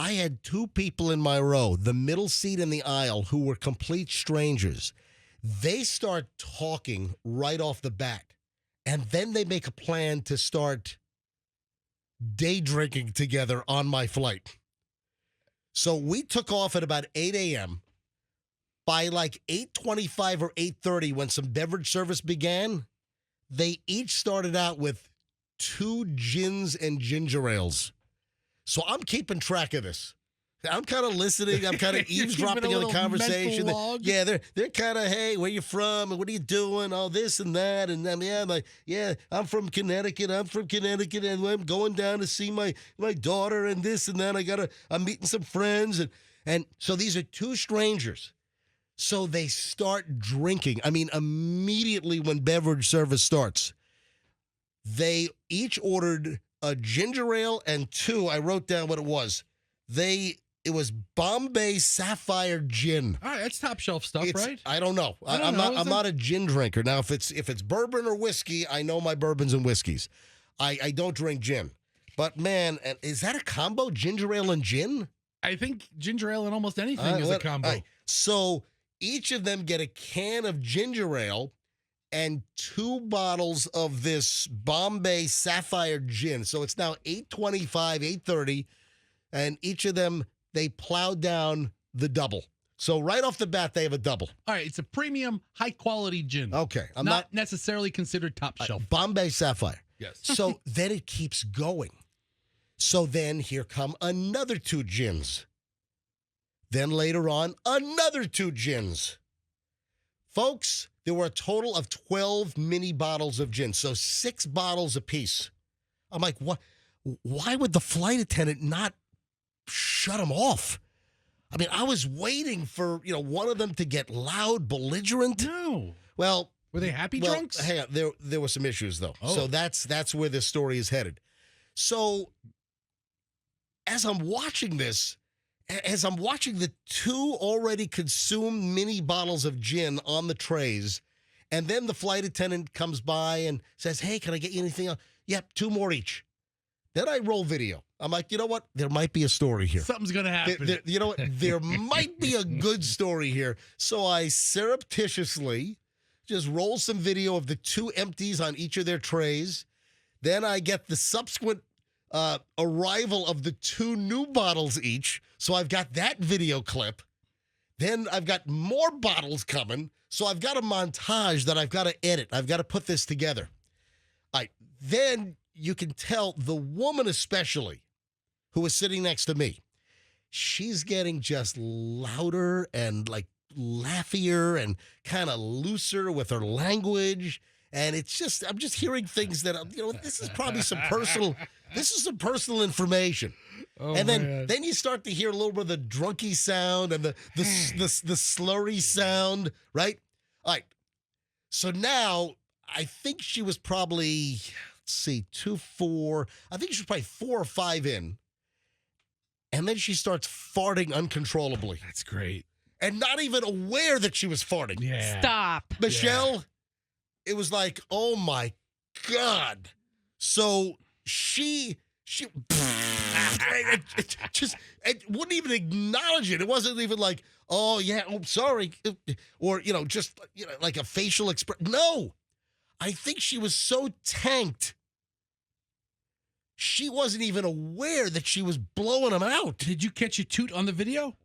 I had two people in my row, the middle seat in the aisle, who were complete strangers. They start talking right off the bat, and then they make a plan to start day drinking together on my flight. So we took off at about 8 a.m. By like 8:25 or 8:30, when some beverage service began, they each started out with 2 gins and ginger ales. So I'm keeping track of this. I'm kind of listening. I'm kind of eavesdropping on the conversation. Yeah, they're kind of, hey, where you from? And what are you doing? All this and that. And I'm from Connecticut. I'm and I'm going down to see my daughter and this and that. I'm meeting some friends. And so these are 2 strangers. So they start drinking. I mean, immediately when beverage service starts, they each ordered a ginger ale and 2. I wrote down what it was. It was Bombay Sapphire Gin. All right, that's top shelf stuff, right? I don't know. I'm not a gin drinker. Now, if it's bourbon or whiskey, I know my bourbons and whiskeys. I don't drink gin. But man, is that a combo? Ginger ale and gin? I think ginger ale and almost anything is a combo. Right. So each of them get a can of ginger ale and 2 bottles of this Bombay Sapphire Gin. So it's now 8:25, 8:30, and each of them, they plowed down the double. So right off the bat, they have a double. All right, it's a premium, high-quality gin. Okay. I'm not necessarily considered top shelf. Bombay Sapphire. Yes. So then it keeps going. So then here come another 2 gins. Then later on, another 2 gins. Folks, there were a total of 12 mini bottles of gin, so 6 bottles apiece. I'm like, what? Why would the flight attendant not shut them off? I mean, I was waiting for, one of them to get loud, belligerent. No. Well, were they happy drunks? Hang on, there were some issues though. Oh. So that's where this story is headed. So as I'm watching this, as I'm watching the 2 already consumed mini bottles of gin on the trays, and then the flight attendant comes by and says, hey, can I get you anything else? Yep, 2 more each. Then I roll video. I'm like, you know what? There might be a story here. Something's going to happen. You know what? There might be a good story here. So I surreptitiously just roll some video of the 2 empties on each of their trays. Then I get the subsequent arrival of the 2 new bottles each. So I've got that video clip. Then I've got more bottles coming. So I've got a montage that I've got to edit. I've got to put this together. All right. Then you can tell the woman especially who was sitting next to me, she's getting just louder and like laughier and kind of looser with her language. And it's just, I'm just hearing things that, this is probably some personal information. Oh, and then you start to hear a little bit of the drunky sound and the slurry sound, right? All right. So now I think she was probably, 2, 4. I think she was probably 4 or 5 in. And then she starts farting uncontrollably. That's great. And not even aware that she was farting. Yeah. Stop. Michelle, it was like, oh my God. So she it wouldn't even acknowledge it. It wasn't even like, oh yeah, oh sorry. Or, just like a facial expression. No. I think she was so tanked. She wasn't even aware that she was blowing them out. Did you catch a toot on the video?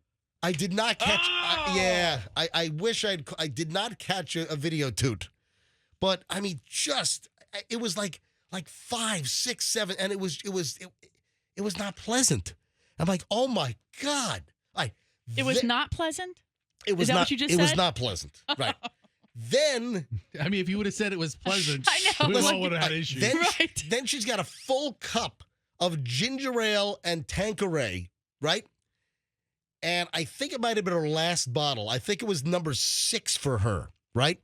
I did not catch. Oh! I wish I did not catch a video toot. But I mean, it was like 5, 6, 7, and it was not pleasant. I'm like, oh my God! It was not pleasant. Is that what you just said? It was not pleasant, right? Then, I mean, if you would have said it was pleasant, I know. we all would have had issues. Then she's got a full cup of ginger ale and Tanqueray, right? And I think it might have been her last bottle. I think it was number 6 for her, right?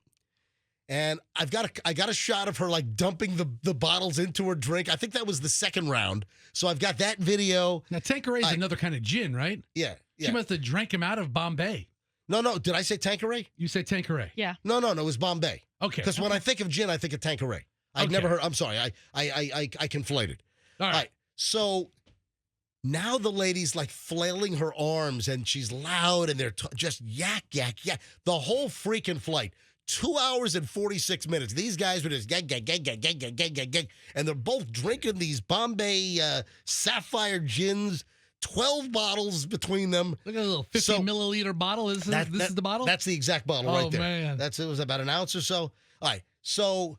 And I got a shot of her like dumping the bottles into her drink. I think that was the second round. So I've got that video. Now Tanqueray is another kind of gin, right? Yeah. She must have drank him out of Bombay. No. Did I say Tanqueray? You said Tanqueray. Yeah. No. It was Bombay. Okay. Because when I think of gin, I think of Tanqueray. I've never heard. I'm sorry. I conflated. All right. So Now the lady's like flailing her arms and she's loud and they're just yak, yak, yak. The whole freaking flight. 2 hours and 46 minutes. These guys were just gag, gag, gag, gag, gag, gag, gag, gag, gag. And they're both drinking these Bombay Sapphire gins, 12 bottles between them. Look at a little 50 milliliter bottle. This is the bottle? That's the exact bottle right there. Oh, man. It was about an ounce or so. All right. So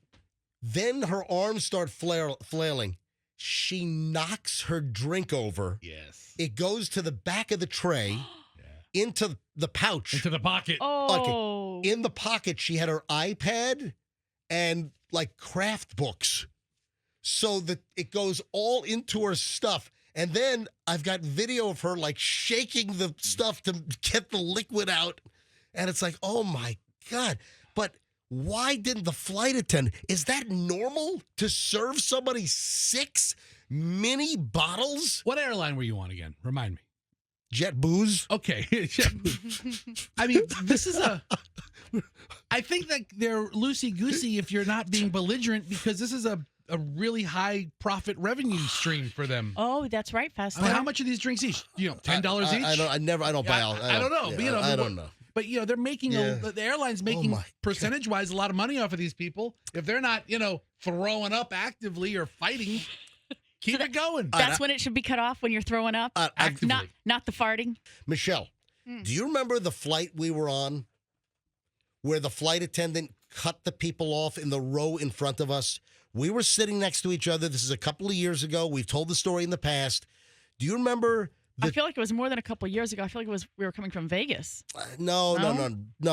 then her arms start flailing. She knocks her drink over. Yes. It goes to the back of the tray, into the pouch. Into the pocket. Oh. Okay. In the pocket, she had her iPad and like craft books. So that it goes all into her stuff. And then I've got video of her like shaking the stuff to get the liquid out. And it's like, oh my God. But why didn't the flight attendant, is that normal to serve somebody 6 mini bottles? What airline were you on again? Remind me. Jet booze? Okay. I mean, this is I think that they're loosey-goosey if you're not being belligerent because this is a really high profit revenue stream for them. Oh, that's right, Fast. I mean, how much are these drinks each? $10 each? I don't buy out. I don't know. Yeah, but, I don't know. But they're making the airline's making percentage-wise a lot of money off of these people. If they're not, throwing up actively or fighting, keep it going. That's when it should be cut off, when you're throwing up. Actively. Not the farting. Michelle, do you remember the flight we were on where the flight attendant cut the people off in the row in front of us? We were sitting next to each other. This is a couple of years ago. We've told the story in the past. Do you remember? I feel like it was more than a couple of years ago. I feel like we were coming from Vegas. No.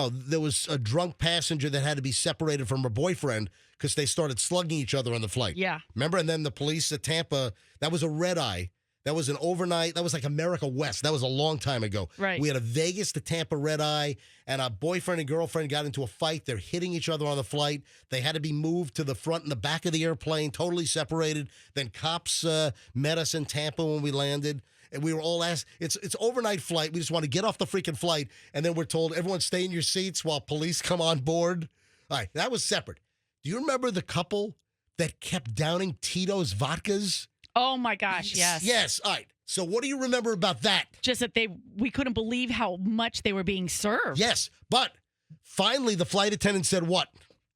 There was a drunk passenger that had to be separated from her boyfriend because they started slugging each other on the flight. Yeah. Remember? And then the police at Tampa, that was a red eye. That was an overnight. That was like America West. That was a long time ago. Right. We had a Vegas to Tampa red eye, and a boyfriend and girlfriend got into a fight. They're hitting each other on the flight. They had to be moved to the front and the back of the airplane, totally separated. Then cops met us in Tampa when we landed. And we were all asked, it's overnight flight. We just want to get off the freaking flight. And then we're told, everyone stay in your seats while police come on board. All right, that was separate. Do you remember the couple that kept downing Tito's vodkas? Oh, my gosh, yes. Yes, all right. So what do you remember about that? Just that we couldn't believe how much they were being served. Yes, but finally the flight attendant said what?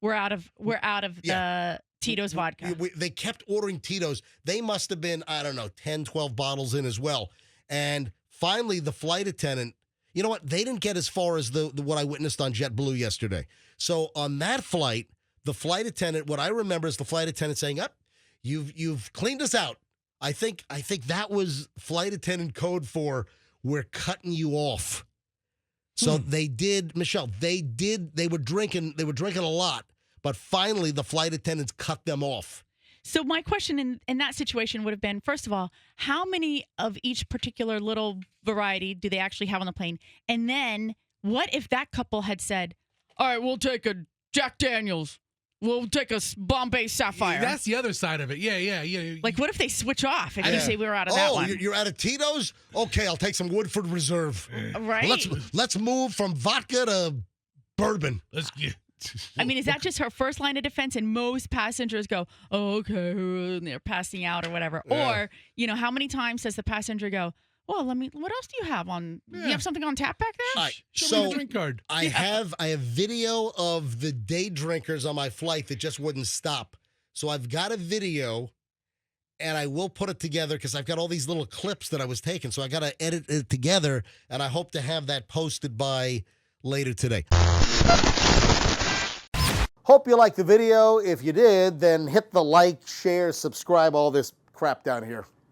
We're out of the Tito's vodka. They kept ordering Tito's. They must have been, 10, 12 bottles in as well. And finally, the flight attendant, you know what? They didn't get as far as the what I witnessed on JetBlue yesterday. So on that flight, the flight attendant, what I remember is the flight attendant saying, you've cleaned us out. I think that was flight attendant code for we're cutting you off. So they did, Michelle, they were drinking a lot. But finally, the flight attendants cut them off. So my question in that situation would have been, first of all, how many of each particular little variety do they actually have on the plane? And then what if that couple had said, all right, we'll take a Jack Daniels. We'll take a Bombay Sapphire. That's the other side of it. Yeah. Like, what if they switch off and you say we were out of that one? Oh, you're out of Tito's? Okay, I'll take some Woodford Reserve. Right. Let's move from vodka to bourbon. I mean, is that just her first line of defense? And most passengers go, oh, okay, and they're passing out or whatever. Yeah. Or, how many times does the passenger go, well, what else do you have on? Do you have something on tap back there? Right. Show me your drink card. I have video of the day drinkers on my flight that just wouldn't stop. So I've got a video, and I will put it together because I've got all these little clips that I was taking. So I got to edit it together, and I hope to have that posted by later today. Hope you liked the video. If you did, then hit the like, share, subscribe, all this crap down here.